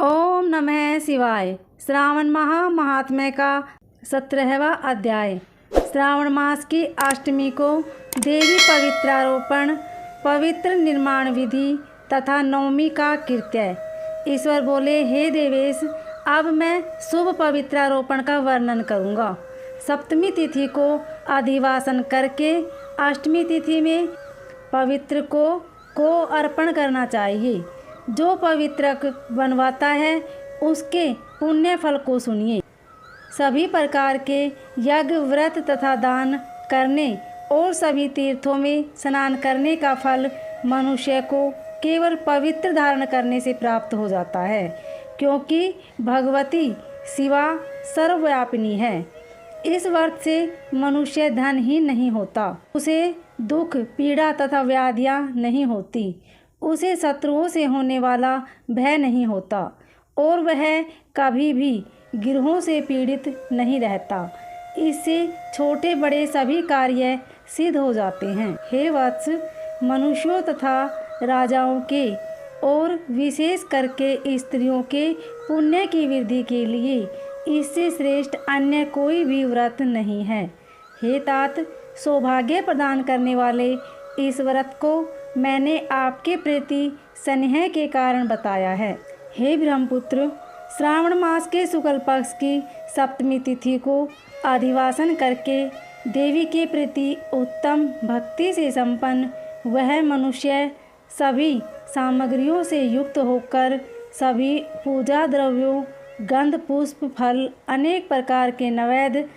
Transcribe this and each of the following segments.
ओम नमः शिवाय। श्रावण माह महात्म्य का 17वां अध्याय। श्रावण मास की अष्टमी को देवी पवित्रारोपण, पवित्र निर्माण विधि तथा नवमी का कृत्य। ईश्वर बोले, हे देवेश, अब मैं शुभ पवित्रारोपण का वर्णन करूँगा। सप्तमी तिथि को अधिवासन करके अष्टमी तिथि में पवित्र को अर्पण करना चाहिए। जो पवित्रक बनवाता है उसके पुण्य फल को सुनिए। सभी प्रकार के यज्ञ, व्रत तथा दान करने और सभी तीर्थों में स्नान करने का फल मनुष्य को केवल पवित्र धारण करने से प्राप्त हो जाता है, क्योंकि भगवती शिवा सर्वव्यापिनी है। इस व्रत से मनुष्य धन ही नहीं होता, उसे दुख, पीड़ा तथा व्याधियाँ नहीं होती, उसे शत्रुओं से होने वाला भय नहीं होता और वह कभी भी गिरहों से पीड़ित नहीं रहता। इससे छोटे बड़े सभी कार्य सिद्ध हो जाते हैं। हे वत्स, मनुष्यों तथा राजाओं के और विशेष करके स्त्रियों के पुण्य की वृद्धि के लिए इससे श्रेष्ठ अन्य कोई भी व्रत नहीं है। हे तात, सौभाग्य प्रदान करने वाले इस व्रत को मैंने आपके प्रति स्नेह के कारण बताया है। हे ब्रह्मपुत्र, श्रावण मास के शुक्ल पक्ष की सप्तमी तिथि को अधिवासन करके देवी के प्रति उत्तम भक्ति से संपन्न वह मनुष्य सभी सामग्रियों से युक्त होकर सभी पूजा द्रव्यों, गंध, पुष्प, फल, अनेक प्रकार के नैवेद्य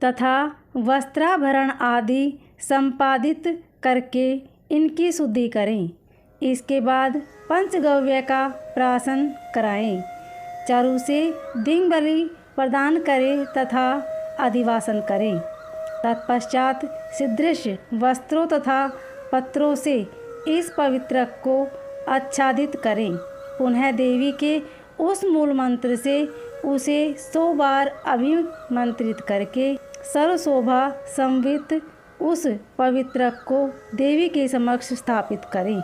तथा वस्त्राभरण आदि संपादित करके इनकी शुद्धि करें। इसके बाद पंचगव्य का प्राशन कराएं, चारु से दिंग बलि प्रदान करें तथा अधिवासन करें। तत्पश्चात सदृश वस्त्रों तथा पत्रों से इस पवित्र को आच्छादित करें। पुनः देवी के उस मूल मंत्र से उसे 100 बार अभिमंत्रित करके सर्वशोभा संवित उस पवित्र को देवी के समक्ष स्थापित करें।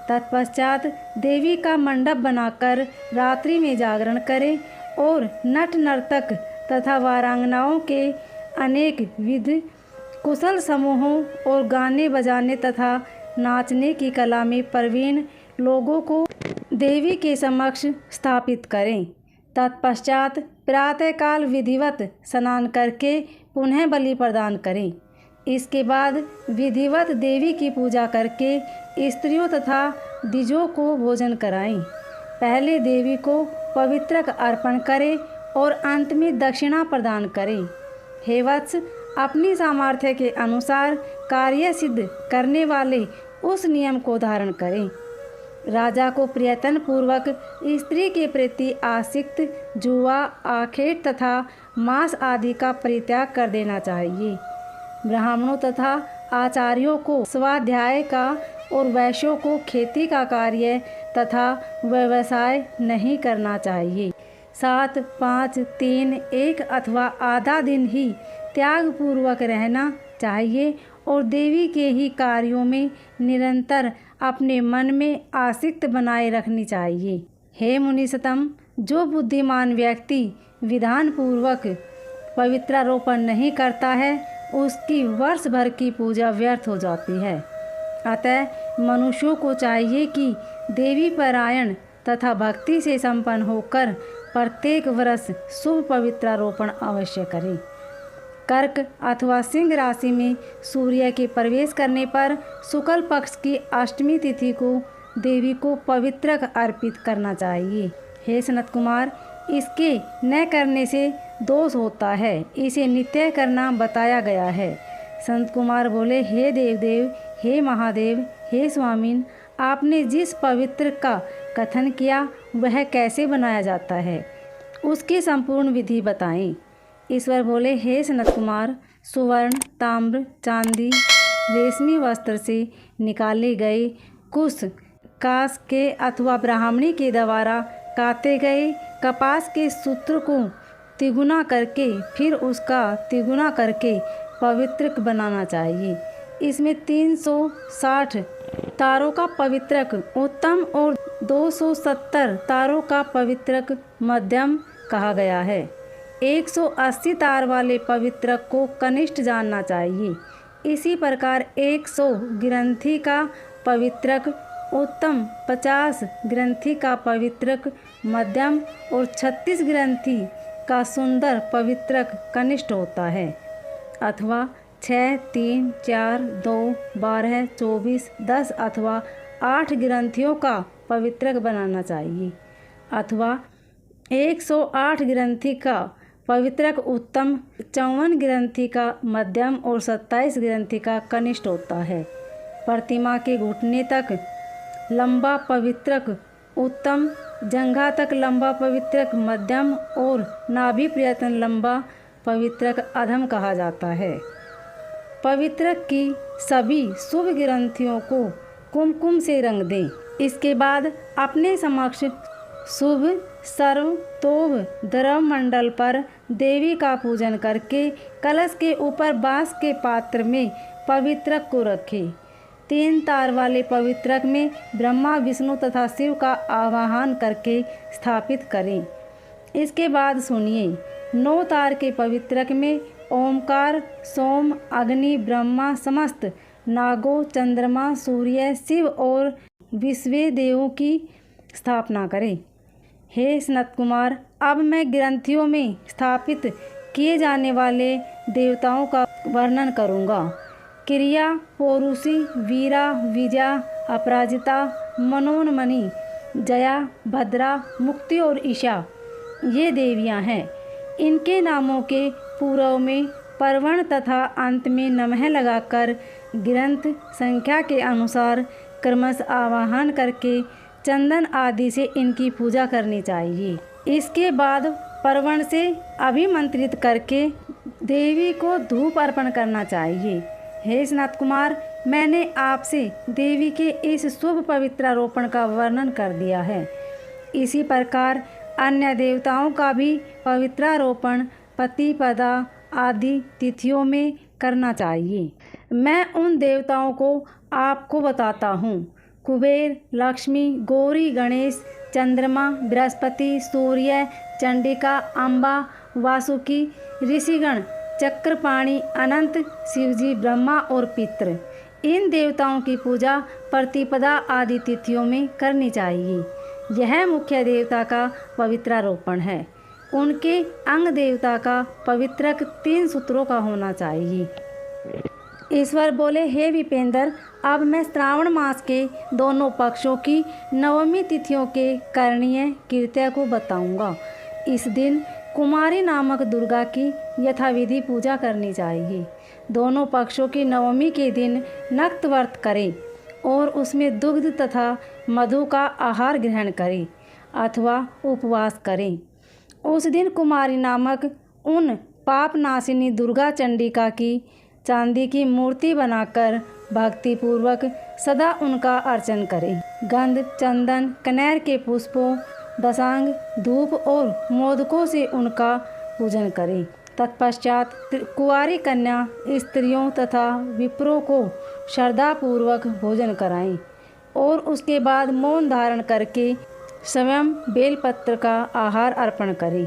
तत्पश्चात देवी का मंडप बनाकर रात्रि में जागरण करें और नट नर्तक तथा वारांगनाओं के अनेक विध कुशल समूहों और गाने बजाने तथा नाचने की कला में प्रवीण लोगों को देवी के समक्ष स्थापित करें। तत्पश्चात प्रातःकाल विधिवत स्नान करके पुनः बलि प्रदान करें। इसके बाद विधिवत देवी की पूजा करके स्त्रियों तथा द्विजों को भोजन कराएं। पहले देवी को पवित्रक अर्पण करें और अंत में दक्षिणा प्रदान करें। हे वत्स, अपनी सामर्थ्य के अनुसार कार्य सिद्ध करने वाले उस नियम को धारण करें। राजा को प्रयत्न पूर्वक स्त्री के प्रति आसक्त जुआ, आखेट तथा मांस आदि का परित्याग कर देना चाहिए। ब्राह्मणों तथा आचार्यों को स्वाध्याय का और वैश्यों को खेती का कार्य तथा व्यवसाय नहीं करना चाहिए। 7, 5, 3, 1 अथवा आधा दिन ही त्याग पूर्वक रहना चाहिए और देवी के ही कार्यों में निरंतर अपने मन में आसक्त बनाए रखनी चाहिए। हे मुनिसतम, जो बुद्धिमान व्यक्ति विधान पूर्वक पवित्रारोपण नहीं करता है उसकी वर्ष भर की पूजा व्यर्थ हो जाती है। अतः मनुष्यों को चाहिए कि देवी परायण तथा भक्ति से संपन्न होकर प्रत्येक वर्ष शुभ पवित्रारोपण अवश्य करें। कर्क अथवा सिंह राशि में सूर्य के प्रवेश करने पर शुक्ल पक्ष की अष्टमी तिथि को देवी को पवित्र अर्पित करना चाहिए। हे सनत कुमार, इसके न करने से दोष होता है, इसे नित्य करना बताया गया है। संत कुमार बोले, हे देवदेव, हे महादेव, हे स्वामिन, आपने जिस पवित्र का कथन किया वह कैसे बनाया जाता है, उसकी संपूर्ण विधि बताएं। ईश्वर बोले, हे सनत कुमार, सुवर्ण, ताम्र, चांदी, रेशमी वस्त्र से निकाले गए कुश, कांस के अथवा ब्राह्मणी के द्वारा काते गए कपास के सूत्र को तिगुना करके फिर उसका तिगुना करके पवित्रक बनाना चाहिए। इसमें 360 तारों का पवित्रक उत्तम और 270 तारों का पवित्रक मध्यम कहा गया है। 180 तार वाले पवित्रक को कनिष्ठ जानना चाहिए। इसी प्रकार 100 ग्रंथि का पवित्रक उत्तम, 50 ग्रंथि का पवित्रक मध्यम और 36 ग्रंथि का सुंदर पवित्रक कनिष्ठ होता है। अथवा 6, 3, 4, 2, 12, 24, 10 अथवा 8 ग्रंथियों का पवित्रक बनाना चाहिए। अथवा 108 ग्रंथि का पवित्रक उत्तम, 54 ग्रंथि का मध्यम और 27 ग्रंथि का कनिष्ठ होता है। प्रतिमा के घुटने तक लंबा पवित्रक उत्तम, जंघा तक लंबा पवित्रक मध्यम और नाभि पर्यंत लंबा पवित्रक अधम कहा जाता है। पवित्रक की सभी शुभ ग्रंथियों को कुमकुम से रंग दें। इसके बाद अपने समक्ष शुभ सर्व तोभ द्रव मंडल पर देवी का पूजन करके कलश के ऊपर बांस के पात्र में पवित्रक को रखें। 3 तार वाले पवित्रक में ब्रह्मा, विष्णु तथा शिव का आवाहन करके स्थापित करें। इसके बाद सुनिए, 9 तार के पवित्रक में ओमकार, सोम, अग्नि, ब्रह्मा, समस्त नागों, चंद्रमा, सूर्य, शिव और विश्वे देवों की स्थापना करें। हे सनत कुमार, अब मैं ग्रंथियों में स्थापित किए जाने वाले देवताओं का वर्णन करूँगा। क्रिया, पौरुषी, वीरा, विजया, अपराजिता, मनोन्मणि, जया, भद्रा, मुक्ति और ईशा ये देवियां हैं। इनके नामों के पूर्व में परवण तथा अंत में नमः लगाकर ग्रंथ संख्या के अनुसार क्रमशः आवाहन करके चंदन आदि से इनकी पूजा करनी चाहिए। इसके बाद परवण से अभिमंत्रित करके देवी को धूप अर्पण करना चाहिए। हे सनत कुमार, मैंने आपसे देवी के इस शुभ पवित्रारोपण का वर्णन कर दिया है। इसी प्रकार अन्य देवताओं का भी पवित्रारोपण प्रतिपदा आदि तिथियों में करना चाहिए। मैं उन देवताओं को आपको बताता हूँ। कुबेर, लक्ष्मी, गौरी, गणेश, चंद्रमा, बृहस्पति, सूर्य, चंडिका, अम्बा, वासुकी, ऋषिगण, चक्रपाणि, अनंत, शिवजी, ब्रह्मा और पितृ। इन देवताओं की पूजा प्रतिपदा आदि तिथियों में करनी चाहिए। यह मुख्य देवता का पवित्रारोपण है। उनके अंग देवता का पवित्रक 3 सूत्रों का होना चाहिए। ईश्वर बोले, हे विपेंद्र, अब मैं श्रावण मास के दोनों पक्षों की नवमी तिथियों के करणीय कृत्य को बताऊंगा। इस दिन कुमारी नामक दुर्गा की यथाविधि पूजा करनी चाहिए। दोनों पक्षों की नवमी के दिन नक्त व्रत करें और उसमें दुग्ध तथा मधु का आहार ग्रहण करें अथवा उपवास करें। उस दिन कुमारी नामक उन पापनाशिनी दुर्गा चंडिका की चांदी की मूर्ति बनाकर भक्तिपूर्वक सदा उनका अर्चन करें। गंध, चंदन, कनेर के पुष्पों, दशांग, धूप और मोदकों से उनका पूजन करें। तत्पश्चात कुंवारी कन्या स्त्रियों तथा विप्रों को श्रद्धापूर्वक भोजन कराएं और उसके बाद मौन धारण करके स्वयं बेलपत्र का आहार अर्पण करें।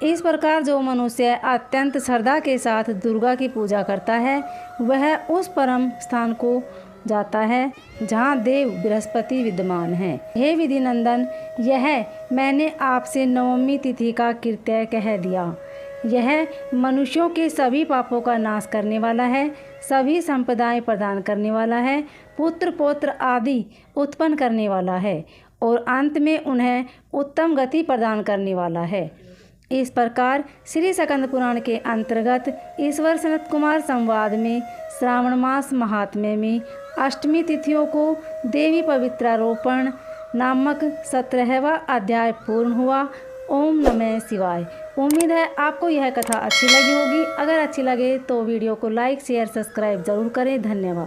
इस प्रकार जो मनुष्य अत्यंत श्रद्धा के साथ दुर्गा की पूजा करता है वह उस परम स्थान को जाता है जहाँ देव बृहस्पति विद्यमान है। हे विधिनंदन, यह मैंने आपसे नवमी तिथि का कृत्य कह दिया। यह मनुष्यों के सभी पापों का नाश करने वाला है, सभी संपदाएं प्रदान करने वाला है, पुत्र पौत्र आदि उत्पन्न करने वाला है और अंत में उन्हें उत्तम गति प्रदान करने वाला है। इस प्रकार श्री स्कंद पुराण के अंतर्गत ईश्वर सनत कुमार संवाद में श्रावण मास महात्म्य में अष्टमी तिथियों को देवी पवित्रारोपण नामक 17वां अध्याय पूर्ण हुआ। ओम नमः शिवाय। उम्मीद है आपको यह कथा अच्छी लगी होगी। अगर अच्छी लगे तो वीडियो को लाइक, शेयर, सब्सक्राइब जरूर करें। धन्यवाद।